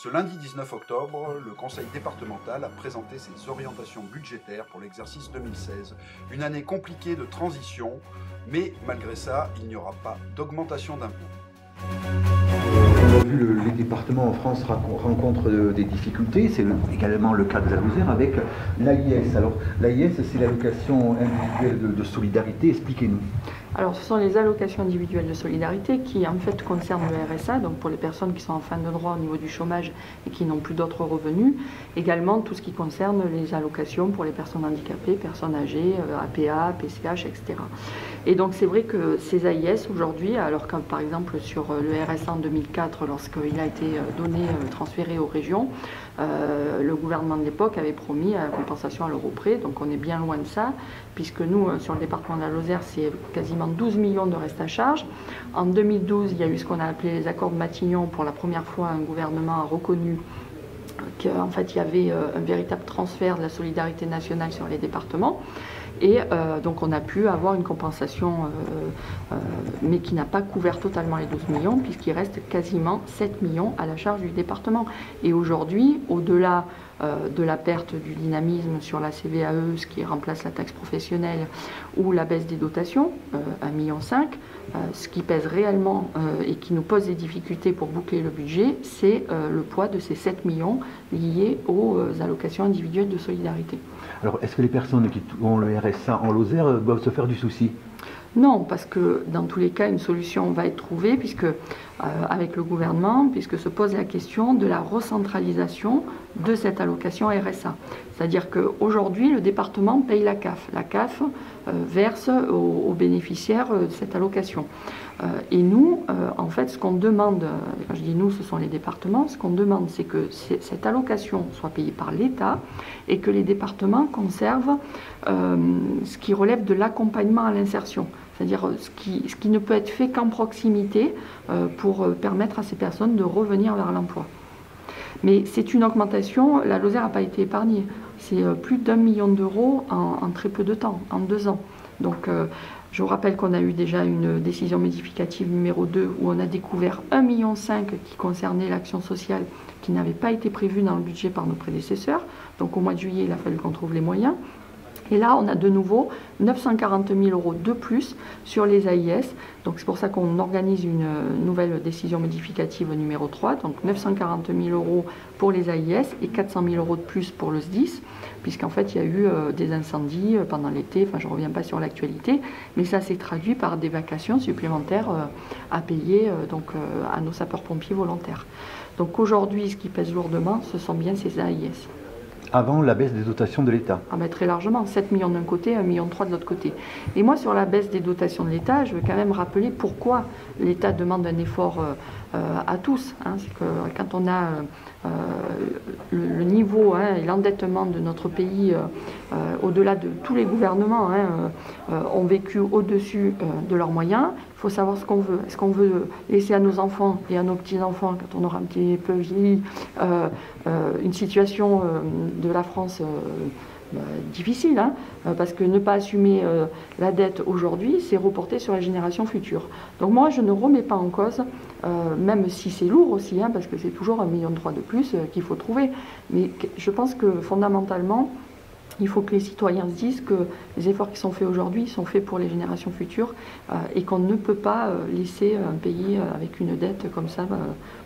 Ce lundi 19 octobre, le Conseil départemental a présenté ses orientations budgétaires pour l'exercice 2016. Une année compliquée de transition, mais malgré ça, il n'y aura pas d'augmentation d'impôts. On a vu les départements en France rencontrent des difficultés, c'est également le cas de la Lozère avec l'AIS. Alors l'AIS, c'est l'allocation individuelle de solidarité, expliquez-nous. Alors, ce sont les allocations individuelles de solidarité qui, en fait, concernent le RSA, donc pour les personnes qui sont en fin de droit au niveau du chômage et qui n'ont plus d'autres revenus. Également, tout ce qui concerne les allocations pour les personnes handicapées, personnes âgées, APA, PCH, etc. Et donc, c'est vrai que ces AIS, aujourd'hui, alors que, par exemple, sur le RSA en 2004, lorsqu'il a été donné, transféré aux régions, le gouvernement de l'époque avait promis la compensation à l'euro près, donc on est bien loin de ça, puisque nous, sur le département de la Lozère, c'est quasiment 12 millions de reste à charge. En 2012, il y a eu ce qu'on a appelé les accords de Matignon. Pour la première fois, un gouvernement a reconnu qu'en fait, il y avait un véritable transfert de la solidarité nationale sur les départements. Et donc on a pu avoir une compensation, mais qui n'a pas couvert totalement les 12 millions, puisqu'il reste quasiment 7 millions à la charge du département. Et aujourd'hui, au-delà de la perte du dynamisme sur la CVAE, ce qui remplace la taxe professionnelle, ou la baisse des dotations, 1,5 million, ce qui pèse réellement et qui nous pose des difficultés pour boucler le budget, c'est le poids de ces 7 millions liés aux allocations individuelles de solidarité. Alors, est-ce que les personnes qui ont le RSA en Lozère doivent se faire du souci ? Non, parce que dans tous les cas, une solution va être trouvée puisque, avec le gouvernement, puisque se pose la question de la recentralisation de cette allocation RSA. C'est-à-dire qu'aujourd'hui, le département paye la CAF. La CAF verse aux bénéficiaires de cette allocation. Et nous, en fait, ce qu'on demande, quand je dis nous, ce sont les départements, ce qu'on demande, c'est que cette allocation soit payée par l'État et que les départements conservent ce qui relève de l'accompagnement à l'insertion. C'est-à-dire ce qui ne peut être fait qu'en proximité pour permettre à ces personnes de revenir vers l'emploi. Mais c'est une augmentation, la Lozère n'a pas été épargnée. C'est plus d'1 million d'euros en très peu de temps, en 2 ans. Donc je vous rappelle qu'on a eu déjà une décision modificative numéro 2 où on a découvert 1,5 million qui concernait l'action sociale qui n'avait pas été prévue dans le budget par nos prédécesseurs. Donc au mois de juillet, il a fallu qu'on trouve les moyens. Et là, on a de nouveau 940 000 euros de plus sur les AIS. Donc c'est pour ça qu'on organise une nouvelle décision modificative numéro 3. Donc 940 000 euros pour les AIS et 400 000 euros de plus pour le SDIS, puisqu'en fait il y a eu des incendies pendant l'été. Enfin, je ne reviens pas sur l'actualité, mais ça s'est traduit par des vacations supplémentaires à payer à nos sapeurs-pompiers volontaires. Donc aujourd'hui, ce qui pèse lourdement, ce sont bien ces AIS. Avant la baisse des dotations de l'État? Ah ben très largement, 7 millions d'un côté, 1,3 million de l'autre côté. Et moi, sur la baisse des dotations de l'État, je veux quand même rappeler pourquoi l'État demande un effort à tous. C'est que quand on a le niveau et l'endettement de notre pays, au-delà de tous les gouvernements, ont vécu au-dessus de leurs moyens. Il faut savoir ce qu'on veut. Est-ce qu'on veut laisser à nos enfants et à nos petits-enfants, quand on aura un petit peu vieilli, une situation de la France difficile, parce que ne pas assumer la dette aujourd'hui, c'est reporter sur la génération future. Donc moi, je ne remets pas en cause, même si c'est lourd aussi, parce que c'est toujours 1,3 million de plus qu'il faut trouver. Mais je pense que fondamentalement, il faut que les citoyens se disent que les efforts qui sont faits aujourd'hui sont faits pour les générations futures et qu'on ne peut pas laisser un pays avec une dette comme ça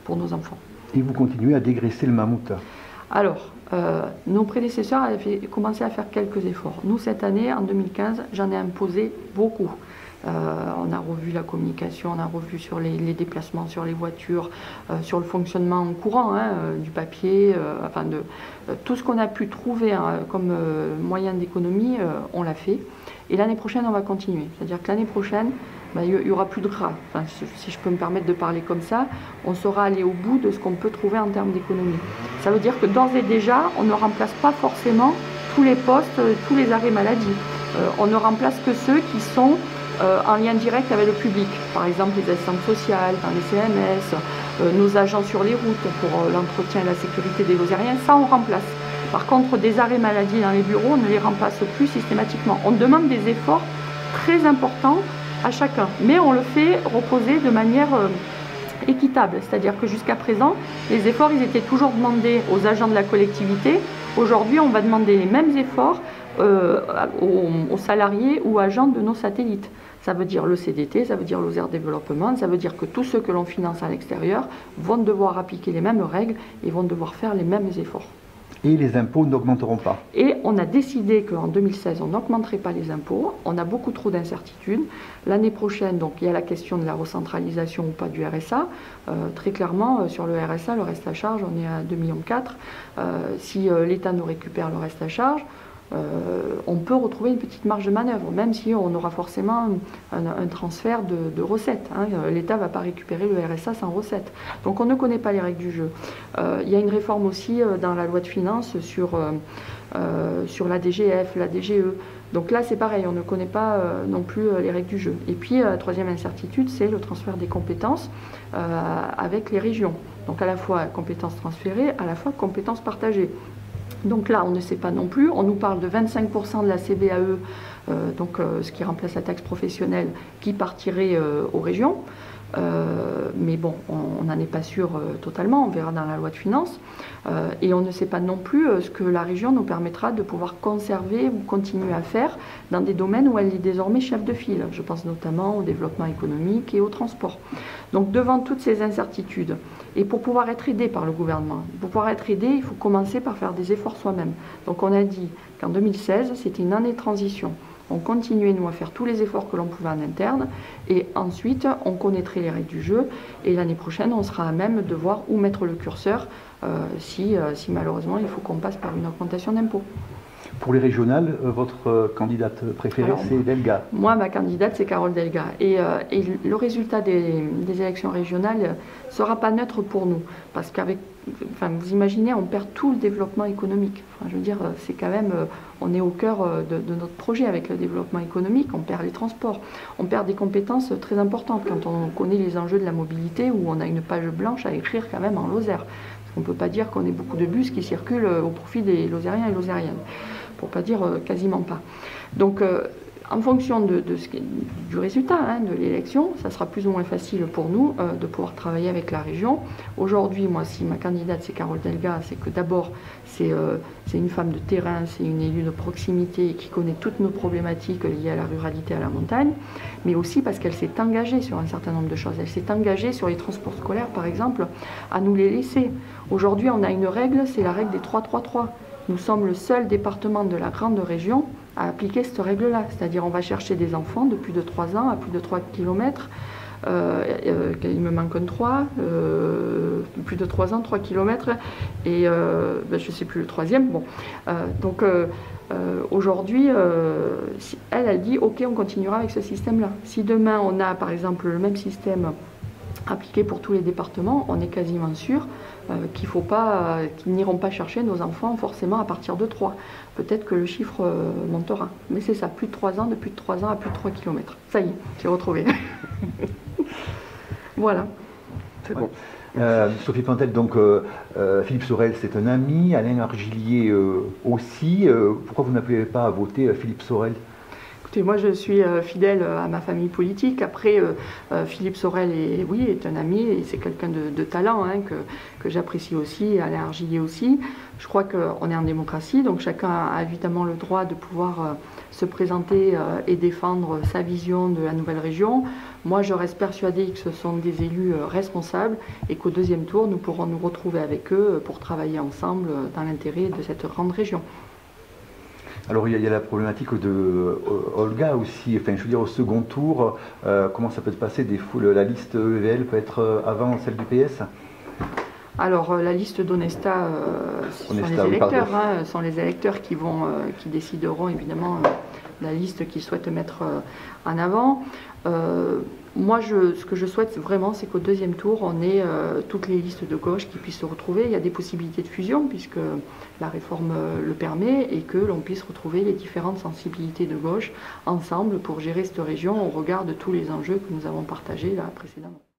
pour nos enfants. Et vous continuez à dégraisser le mammouth? Alors, nos prédécesseurs avaient commencé à faire quelques efforts. Nous, cette année, en 2015, j'en ai imposé beaucoup. On a revu la communication, on a revu sur les déplacements, sur les voitures, sur le fonctionnement courant du papier, tout ce qu'on a pu trouver comme moyen d'économie, on l'a fait. Et l'année prochaine, on va continuer. C'est-à-dire que l'année prochaine, il n'y aura plus de gras. Enfin, si je peux me permettre de parler comme ça, on saura aller au bout de ce qu'on peut trouver en termes d'économie. Ça veut dire que d'ores et déjà, on ne remplace pas forcément tous les postes, tous les arrêts maladie. On ne remplace que ceux qui sont en lien direct avec le public. Par exemple, les assistantes sociales, dans les CMS, nos agents sur les routes pour l'entretien et la sécurité des Lozériens, ça on remplace. Par contre, des arrêts maladie dans les bureaux, on ne les remplace plus systématiquement. On demande des efforts très importants à chacun, mais on le fait reposer de manière équitable. C'est-à-dire que jusqu'à présent, les efforts, ils étaient toujours demandés aux agents de la collectivité. Aujourd'hui, on va demander les mêmes efforts aux salariés ou agents de nos satellites. Ça veut dire le CDT, ça veut dire l'Oser Développement, ça veut dire que tous ceux que l'on finance à l'extérieur vont devoir appliquer les mêmes règles et vont devoir faire les mêmes efforts. Et les impôts n'augmenteront pas. Et on a décidé qu'en 2016, on n'augmenterait pas les impôts. On a beaucoup trop d'incertitudes. L'année prochaine, donc, il y a la question de la recentralisation ou pas du RSA. Très clairement, sur le RSA, le reste à charge, on est à 2,4 millions. Si l'État nous récupère le reste à charge, on peut retrouver une petite marge de manœuvre, même si on aura forcément un transfert de recettes. L'État ne va pas récupérer le RSA sans recettes. Donc on ne connaît pas les règles du jeu. Il y a une réforme aussi dans la loi de finances sur la DGF, la DGE. Donc là, c'est pareil, on ne connaît pas non plus les règles du jeu. Et puis, la troisième incertitude, c'est le transfert des compétences avec les régions. Donc à la fois compétences transférées, à la fois compétences partagées. Donc là, on ne sait pas non plus. On nous parle de 25% de la CVAE, ce qui remplace la taxe professionnelle, qui partirait aux régions. Mais bon, on n'en est pas sûr totalement, on verra dans la loi de finances. Et on ne sait pas non plus ce que la région nous permettra de pouvoir conserver ou continuer à faire dans des domaines où elle est désormais chef de file. Je pense notamment au développement économique et au transport. Donc devant toutes ces incertitudes, et pour pouvoir être aidé par le gouvernement, il faut commencer par faire des efforts soi-même. Donc on a dit qu'en 2016, c'était une année de transition. On continuait, nous, à faire tous les efforts que l'on pouvait en interne, et ensuite, on connaîtrait les règles du jeu, et l'année prochaine, on sera à même de voir où mettre le curseur si malheureusement, il faut qu'on passe par une augmentation d'impôts. Pour les régionales, votre candidate préférée, c'est Delga. Moi, ma candidate, c'est Carole Delga. Et le résultat des élections régionales ne sera pas neutre pour nous. Parce qu'avec, vous imaginez, on perd tout le développement économique. Je veux dire, c'est quand même, on est au cœur de notre projet avec le développement économique. On perd les transports. On perd des compétences très importantes quand on connaît les enjeux de la mobilité, où on a une page blanche à écrire quand même en Lozère. On ne peut pas dire qu'on ait beaucoup de bus qui circulent au profit des Lozériens et Lozériennes. Pour ne pas dire quasiment pas. Donc, en fonction du résultat de l'élection, ça sera plus ou moins facile pour nous de pouvoir travailler avec la région. Aujourd'hui, moi, si ma candidate, c'est Carole Delga, c'est que d'abord, c'est une femme de terrain, c'est une élue de proximité qui connaît toutes nos problématiques liées à la ruralité, à la montagne, mais aussi parce qu'elle s'est engagée sur un certain nombre de choses. Elle s'est engagée sur les transports scolaires, par exemple, à nous les laisser. Aujourd'hui, on a une règle, c'est la règle des 3-3-3. Nous sommes le seul département de la grande région à appliquer cette règle-là. C'est-à-dire on va chercher des enfants de plus de 3 ans à plus de 3 km. Il me manque un 3, plus de 3 ans, 3 km. Et je ne sais plus le troisième. Bon. Aujourd'hui, elle dit ok, on continuera avec ce système-là. Si demain on a par exemple le même système appliqué pour tous les départements, on est quasiment sûr qu'ils n'iront pas chercher nos enfants forcément à partir de 3. Peut-être que le chiffre montera. Mais c'est ça, plus de 3 ans, de plus de 3 ans à plus de 3 km. Ça y est, j'ai retrouvé. Voilà. C'est bon. Sophie Pantel, donc Philippe Sorel, c'est un ami, Alain Argilier aussi. Pourquoi vous n'appelez pas à voter Philippe Sorel ? Écoutez, moi je suis fidèle à ma famille politique. Après, Philippe Sorel est un ami et c'est quelqu'un de talent que j'apprécie aussi, Alain Argilier aussi. Je crois qu'on est en démocratie, donc chacun a évidemment le droit de pouvoir se présenter et défendre sa vision de la nouvelle région. Moi, je reste persuadée que ce sont des élus responsables et qu'au deuxième tour, nous pourrons nous retrouver avec eux pour travailler ensemble dans l'intérêt de cette grande région. Alors il y a la problématique de Olga aussi, enfin je veux dire au second tour, comment ça peut se passer, la liste EVL peut être avant celle du PS ? Alors la liste d'Onesta, sont les électeurs qui décideront évidemment la liste qu'ils souhaitent mettre en avant. Moi, ce que je souhaite vraiment, c'est qu'au deuxième tour, on ait toutes les listes de gauche qui puissent se retrouver. Il y a des possibilités de fusion, puisque la réforme le permet, et que l'on puisse retrouver les différentes sensibilités de gauche ensemble pour gérer cette région au regard de tous les enjeux que nous avons partagés là précédemment.